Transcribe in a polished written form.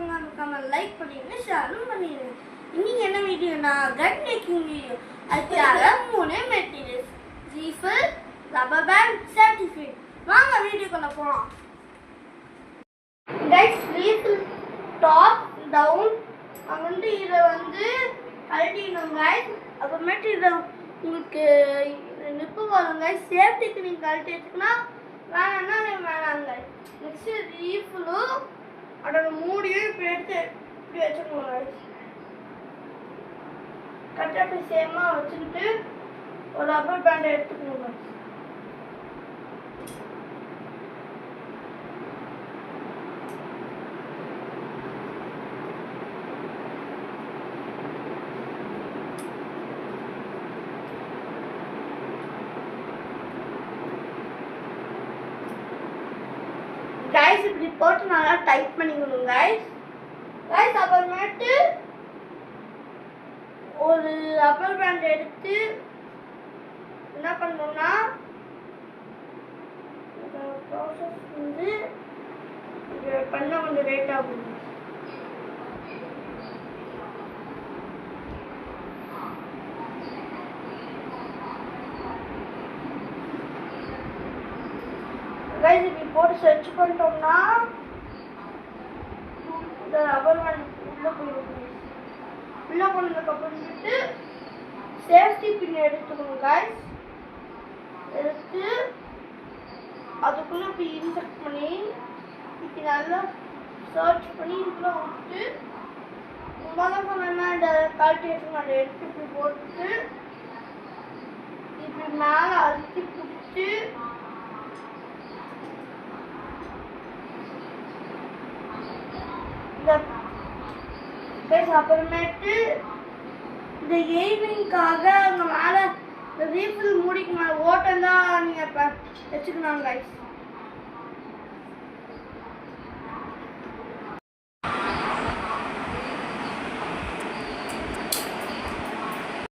பார்க்கணும்னா லைக் பண்ணிடுங்க, ஷேரும் பண்ணிடுங்க. இன்னைக்கு என்ன வீடியோனா கன் மேக்கிங் வீடியோ. அதுக்காக 3 materials refill, rubber band, safety fit. வாங்க வீடியோக்குள்ள போலாம். கைஸ், ரீஃபில் டாப் டவுன் வந்து இதை வந்து கழட்டிடணும் கைஸ். அப்புறமேட்டு இதை உங்களுக்கு நிப்பு வரும் கைஸ். சேஃப்டிக்கு நீங்கள் கழட்டி வச்சுக்கன்னா வேணாம்னா வேணாங்க. நெக்ஸ்ட் ரீஃபிலும் அதோட மூடியும் இப்படி எடுத்து இப்படி வச்சுக்கணும் கைஸ். கரெக்டாக சேமாக வச்சுக்கிட்டு ஒரு ரப்பர் பேண்டை எடுத்துக்கணும் கைஸ். கைஸ், இப்படி போட்டு நல்லா டைட் பண்ணிக்கணும் கைஸ். அப்புறமேட்டு ஒரு ரப்பர் பேண்ட் எடுத்து என்ன பண்ணணும்னா ப்ராசஸ் வந்து பண்ண கொஞ்சம் லேட் ஆகும். கைஸ், இப்படி போட்டு சர்ச் பண்ணிட்டோம்னா இந்த ரப்பர் பேண்ட் உள்ளே போயிடும். உள்ளே போனதுக்கப்புறமேட்டு சேஃப்டி பின் எடுத்துக்கணும் கைஸ். எடுத்து அதுக்குள்ளே இப்படி இன்செக்ட் பண்ணி இப்படி நல்லா சர்ச் பண்ணி இதுக்குள்ளே விட்டு முதல்ல சொன்னா இந்த கால்குலேஷன் அதை எடுத்து இப்படி போட்டு இப்படி மேலே அழுத்தி பிடிச்சி அப்புறமேட்டு இந்த எய்மிங்காக அங்கே மேலே இந்த ரீஃபில் மூடிக்கு மேலே ஓட்டம் தான் நீங்கள் இப்போ வச்சுக்கணும் கைஸ்.